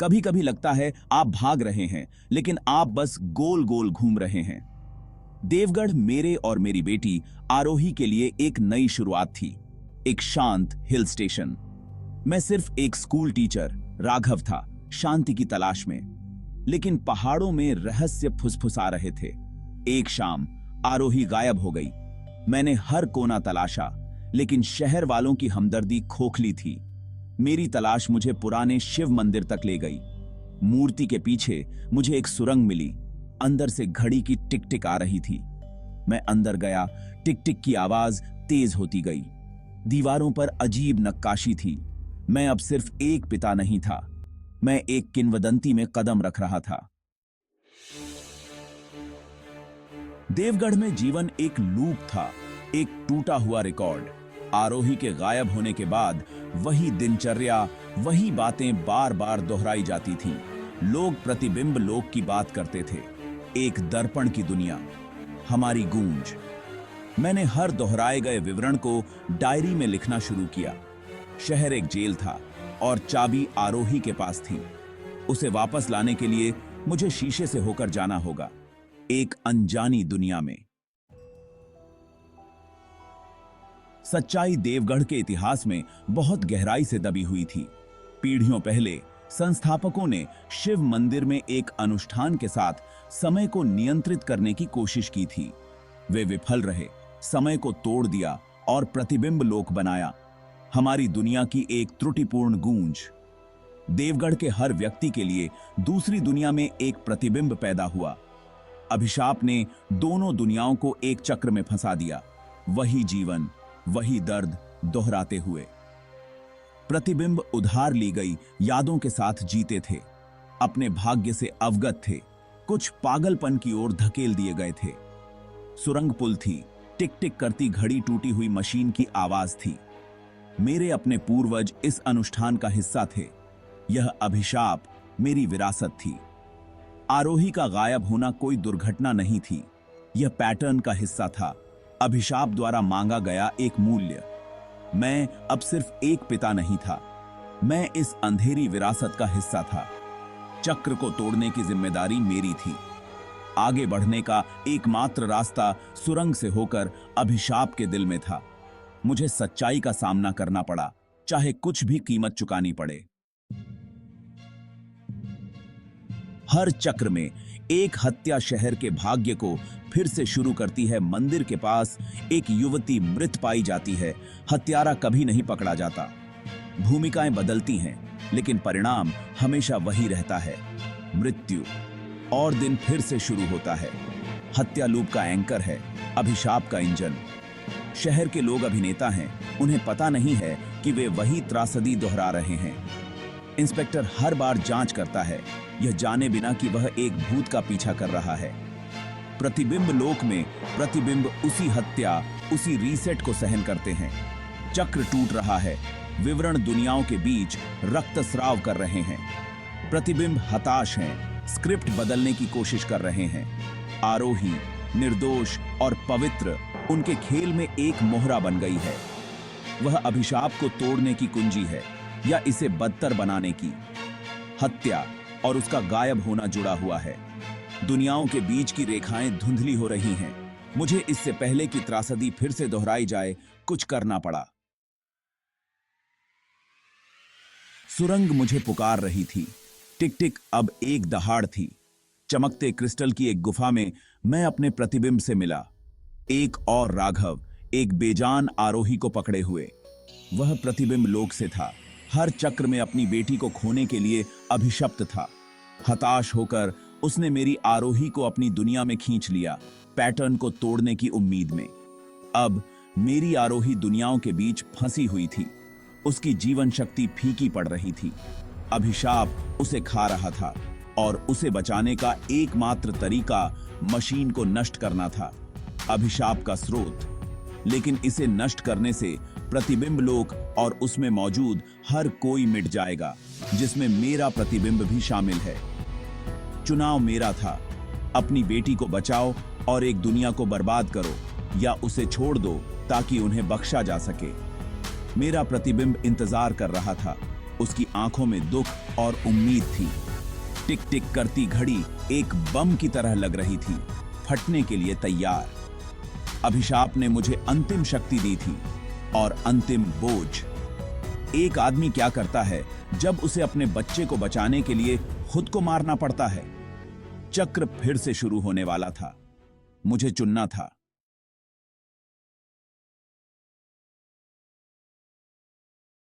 कभी कभी लगता है आप भाग रहे हैं, लेकिन आप बस गोल गोल घूम रहे हैं। देवगढ़ मेरे और मेरी बेटी आरोही के लिए एक नई शुरुआत थी, एक शांत हिल स्टेशन। मैं सिर्फ एक स्कूल टीचर राघव था, शांति की तलाश में। लेकिन पहाड़ों में रहस्य फुसफुसा रहे थे। एक शाम आरोही गायब हो गई। मैंने हर कोना तलाशा, लेकिन शहर वालों की हमदर्दी खोखली थी। मेरी तलाश मुझे पुराने शिव मंदिर तक ले गई। मूर्ति के पीछे मुझे एक सुरंग मिली। अंदर से घड़ी की टिक टिक आ रही थी। मैं अंदर गया। टिक टिक की आवाज तेज होती गई। दीवारों पर अजीब नक्काशी थी। मैं अब सिर्फ एक पिता नहीं था, मैं एक किंवदंती में कदम रख रहा था। देवगढ़ में जीवन एक लूप था, एक टूटा हुआ रिकॉर्ड। आरोही के गायब होने के बाद वही दिनचर्या, वही बातें बार बार दोहराई जाती थीं। लोग प्रतिबिंब लोक की बात करते थे, एक दर्पण की दुनिया, हमारी गूंज। मैंने हर दोहराए गए विवरण को डायरी में लिखना शुरू किया। शहर एक जेल था और चाबी आरोही के पास थी। उसे वापस लाने के लिए मुझे शीशे से होकर जाना होगा, एक अनजानी दुनिया में। सच्चाई देवगढ़ के इतिहास में बहुत गहराई से दबी हुई थी। पीढ़ियों पहले संस्थापकों ने शिव मंदिर में एक अनुष्ठान के साथ समय को नियंत्रित करने की कोशिश की थी। वे विफल रहे, समय को तोड़ दिया और प्रतिबिंब लोक बनाया, हमारी दुनिया की एक त्रुटिपूर्ण गूंज। देवगढ़ के हर व्यक्ति के लिए दूसरी दुनिया में एक प्रतिबिंब पैदा हुआ। अभिशाप ने दोनों दुनियाओं को एक चक्र में फंसा दिया, वही जीवन, वही दर्द दोहराते हुए। प्रतिबिंब उधार ली गई यादों के साथ जीते थे, अपने भाग्य से अवगत थे, कुछ पागलपन की ओर धकेल दिए गए थे। सुरंग पुल थी, टिक टिक करती घड़ी टूटी हुई मशीन की आवाज थी। मेरे अपने पूर्वज इस अनुष्ठान का हिस्सा थे। यह अभिशाप मेरी विरासत थी। आरोही का गायब होना कोई दुर्घटना नहीं थी, यह पैटर्न का हिस्सा था, अभिशाप द्वारा मांगा गया एक मूल्य। मैं अब सिर्फ एक पिता नहीं था, मैं इस अंधेरी विरासत का हिस्सा था। चक्र को तोड़ने की जिम्मेदारी मेरी थी। आगे बढ़ने का एकमात्र रास्ता सुरंग से होकर अभिशाप के दिल में था। मुझे सच्चाई का सामना करना पड़ा, चाहे कुछ भी कीमत चुकानी पड़े। हर चक्र में एक हत्या शहर के भाग्य को फिर से शुरू करती है। मंदिर के पास एक युवती मृत पाई जाती है, हत्यारा कभी नहीं पकड़ा जाता। भूमिकाएं बदलती हैं, लेकिन परिणाम हमेशा वही रहता है, मृत्यु। और दिन फिर से शुरू होता है। हत्या लूप का एंकर है, अभिशाप का इंजन। शहर के लोग अभिनेता हैं, उन्हें पता नहीं है कि वे वही त्रासदी दोहरा रहे हैं। इंस्पेक्टर हर बार जांच करता है, यह जाने बिना कि वह एक भूत का पीछा कर रहा है। प्रतिबिंब लोक में प्रतिबिंब उसी हत्या, उसी रीसेट को सहन करते हैं। चक्र टूट रहा है, विवरण दुनियाओं के बीच रक्तस्राव कर रहे हैं। प्रतिबिंब हताश हैं, स्क्रिप्ट बदलने की कोशिश कर रहे हैं। आरोही निर्दोष और पवित्र उनके खेल में एक मोहरा बन गई है। वह अभिशाप को तोड़ने की कुंजी है या इसे बदतर बनाने की। हत्या और उसका गायब होना जुड़ा हुआ है। दुनियाओं के बीच की रेखाएं धुंधली हो रही हैं। मुझे इससे पहले कि त्रासदी फिर से दोहराई जाए, कुछ करना पड़ा। सुरंग मुझे पुकार रही थी। टिक टिक अब एक दहाड़ थी। चमकते क्रिस्टल की एक गुफा में मैं अपने प्रतिबिंब से मिला। एक और राघव, एक बेजान आरोही को पकड़े हुए। वह प्रतिबिंब लोक से था, हर चक्र में अपनी बेटी को खोने के लिए अभिशप्त था। हताश होकर उसने मेरी आरोही को अपनी दुनिया में खींच लिया, पैटर्न को तोड़ने की उम्मीद में। अब मेरी आरोही दुनियाओं के बीच फंसी हुई थी। उसकी जीवन शक्ति फीकी पड़ रही थी। अभिशाप उसे खा रहा था और उसे बचाने का एकमात्र तरीका मशीन को नष्ट करना था, अभिशाप का स्रोत। लेकिन इसे नष्ट करने से प्रतिबिंब लोक और उसमें मौजूद हर कोई मिट जाएगा, जिसमें मेरा प्रतिबिंब भी शामिल है। चुनाव मेरा था, अपनी बेटी को बचाओ और एक दुनिया को बर्बाद करो, या उसे छोड़ दो ताकि उन्हें बख्शा जा सके। मेरा प्रतिबिंब इंतजार कर रहा था, उसकी आंखों में दुख और उम्मीद थी। टिक टिक करती घड़ी एक बम की तरह लग रही थी, फटने के लिए तैयार। अभिशाप ने मुझे अंतिम शक्ति दी थी और अंतिम बोझ। एक आदमी क्या करता है जब उसे अपने बच्चे को बचाने के लिए खुद को मारना पड़ता है? चक्र फिर से शुरू होने वाला था। मुझे चुनना था,